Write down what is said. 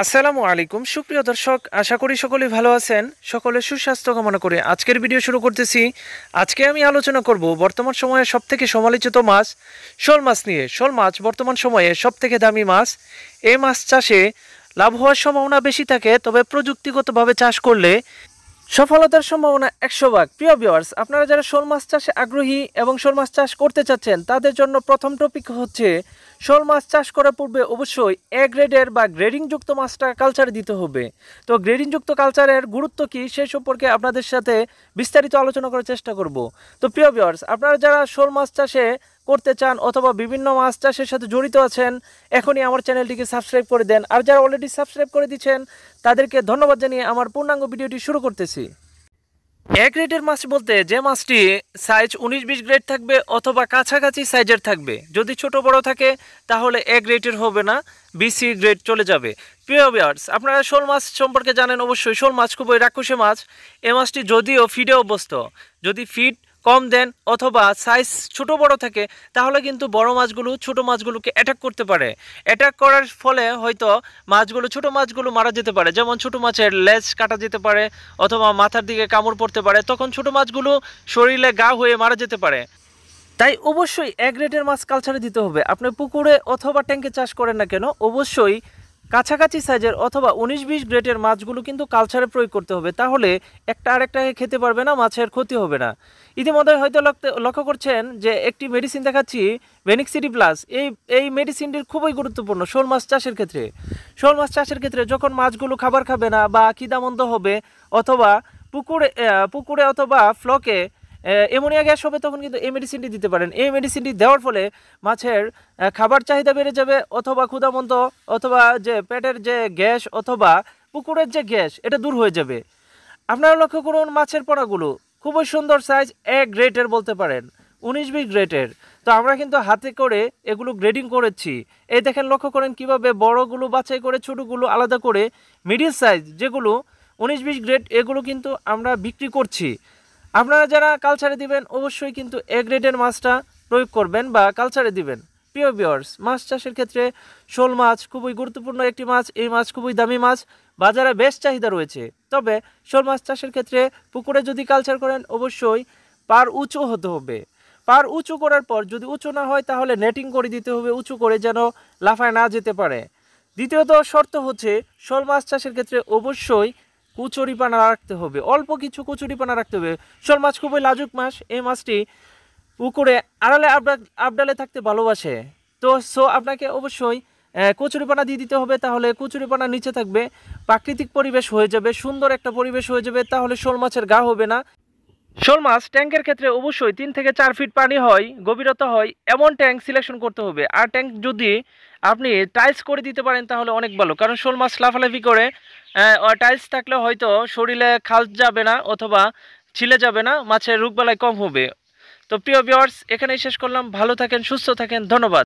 আসসালামু আলাইকুম সুপ্রিয় দর্শক, আশা করি সকলেই ভালো আছেন। সকলের সুস্বাস্থ্য কামনা করে আজকের ভিডিও শুরু করতেছি। আজকে আমি আলোচনা করব বর্তমান সময়ে সবথেকে সমালোচিত মাছ শোল মাছ নিয়ে। শোল মাছ বর্তমান সময়ে সবথেকে দামি মাছ। এই মাছ চাষে লাভ হওয়ার সম্ভাবনা বেশি থাকে, তবে প্রযুক্তিগতভাবে চাষ করলে সফলতার সম্ভাবনা ১০০ ভাগ। প্রিয় ভিউয়ার্স, আপনারা যারা শোল মাছ চাষে আগ্রহী এবং শোল মাছ চাষ করতে চাচ্ছেন, তাদের জন্য প্রথম টপিক হচ্ছে শোল মাছ চাষ করার পূর্বে অবশ্যই এ গ্রেডের বা গ্রেডিংযুক্ত মাছটা কালচারে দিতে হবে। তো গ্রেডিংযুক্ত কালচারের গুরুত্ব কী সে সম্পর্কে আপনাদের সাথে বিস্তারিত আলোচনা করার চেষ্টা করব। তো প্রিয় ভিউয়ার্স, আপনারা যারা শোল মাছ চাষে করতে চান অথবা বিভিন্ন মাছ চাষের সাথে জড়িত আছেন, এখনই আমার চ্যানেলটিকে সাবস্ক্রাইব করে দেন। আর যারা অলরেডি সাবস্ক্রাইব করে দিচ্ছেন, তাদেরকে ধন্যবাদ জানিয়ে আমার পূর্ণাঙ্গ ভিডিওটি শুরু করতেছি। এ গ্রেডের মাছ বলতে যে মাছটি সাইজ ১৯-২০ গ্রেড থাকবে অথবা কাছাকাছি সাইজের থাকবে। যদি ছোট বড় থাকে তাহলে এ গ্রেডের হবে না, বিসি গ্রেড চলে যাবে। প্রিয় ভিউয়ার্স, আপনারা শোল মাছ সম্পর্কে জানেন অবশ্যই। শোল মাছ খুবই রাক্ষসী মাছ। এ মাছটি যদিও ফিডে অভ্যস্ত, যদি ফিড কম দেন অথবা সাইজ ছোট বড় থাকে তাহলে কিন্তু বড় মাছগুলো ছোট মাছগুলোকে অ্যাটাক করতে পারে। অ্যাটাক করার ফলে হয়তো মাছগুলো ছোট মাছগুলো মারা যেতে পারে। যেমন ছোট মাছের লেজ কাটা যেতে পারে অথবা মাথার দিকে কামড় পড়তে পারে, তখন ছোট মাছগুলো শরীরে ঘা হয়ে মারা যেতে পারে। তাই অবশ্যই এ গ্রেডের মাছ কালচারে দিতে হবে। আপনি পুকুরে অথবা ট্যাঙ্কে চাষ করেন না কেন, অবশ্যই কাছাকাছি সাইজের অথবা ১৯-২০ গ্রেডের মাছগুলো কিন্তু কালচারে প্রয়োগ করতে হবে। তাহলে একটা আরেকটাকে খেতে পারবে না, মাছের ক্ষতি হবে না। ইতিমধ্যে হয়তো লক্ষ্য করছেন যে একটি মেডিসিন দেখাচ্ছি, ভেনিক্সিডি প্লাস। এই মেডিসিনটির খুবই গুরুত্বপূর্ণ শোল মাছ চাষের ক্ষেত্রে। শোল মাছ চাষের ক্ষেত্রে যখন মাছগুলো খাবার খাবে না বা খিদামন্দ হবে অথবা পুকুরে অথবা ফ্লকে অ্যামোনিয়া গ্যাস হবে, তখন কিন্তু এই মেডিসিনটি দিতে পারেন। এই মেডিসিনটি দেওয়ার ফলে মাছের খাবার চাহিদা বেড়ে যাবে অথবা ক্ষুধামন্ত অথবা যে পেটের যে গ্যাস অথবা পুকুরের যে গ্যাস, এটা দূর হয়ে যাবে। আপনারা লক্ষ্য করুন মাছের পোনাগুলো খুবই সুন্দর সাইজ, এ গ্রেডের বলতে পারেন, ১৯-২০ গ্রেডের। তো আমরা কিন্তু হাতে করে এগুলো গ্রেডিং করেছি। এই দেখেন, লক্ষ্য করেন কিভাবে বড়গুলো বাছাই করে ছোটোগুলো আলাদা করে মিডিয়াম সাইজ যেগুলো ১৯-২০ গ্রেড, এগুলো কিন্তু আমরা বিক্রি করছি। আপনারা যারা কালচারে দিবেন অবশ্যই কিন্তু এ গ্রেডের মাছটা প্রয়োগ করবেন বা কালচারে দিবেন। প্রিয় ভিউয়ার্স, মাছ চাষের ক্ষেত্রে শোল মাছ খুবই গুরুত্বপূর্ণ একটি মাছ। এই মাছ খুবই দামি মাছ, বাজারে বেশ চাহিদা রয়েছে। তবে শোল মাছ চাষের ক্ষেত্রে পুকুরে যদি কালচার করেন অবশ্যই পার উঁচু হতে হবে। পার উঁচু করার পর যদি উঁচু না হয় তাহলে নেটিং করে দিতে হবে, উঁচু করে যেন লাফায় না যেতে পারে। দ্বিতীয়ত শর্ত হচ্ছে শোল মাছ চাষের ক্ষেত্রে অবশ্যই কুচুরিপানা রাখতে হবে, অল্প কিছু কুচুরিপানা রাখতে হবে। শোল মাছ খুবই লাজুক মাছ। এই মাছটি পুকুরে আড়ালে আবডালে থাকতে ভালোবাসে। তো আপনাকে অবশ্যই কচুরিপানা দিয়ে দিতে হবে, তাহলে কচুরিপানা নিচে থাকবে, প্রাকৃতিক পরিবেশ হয়ে যাবে, সুন্দর একটা পরিবেশ হয়ে যাবে, তাহলে শোল মাছের গা হবে না। শোল মাছ ট্যাঙ্কের ক্ষেত্রে অবশ্যই ৩ থেকে ৪ ফিট পানি হয়, গভীরতা হয় এমন ট্যাঙ্ক সিলেকশন করতে হবে। আর ট্যাঙ্ক যদি আপনি টাইলস করে দিতে পারেন তাহলে অনেক ভালো, কারণ শোল মাছ লাফালাফি করে। টাইলস থাকলে হয়তো শরীরে খাল যাবে না অথবা ছিলে যাবে না, মাছের রোগবালাই কম হবে। তো প্রিয় ভিউয়ার্স, এখানেই শেষ করলাম। ভালো থাকেন, সুস্থ থাকেন, ধন্যবাদ।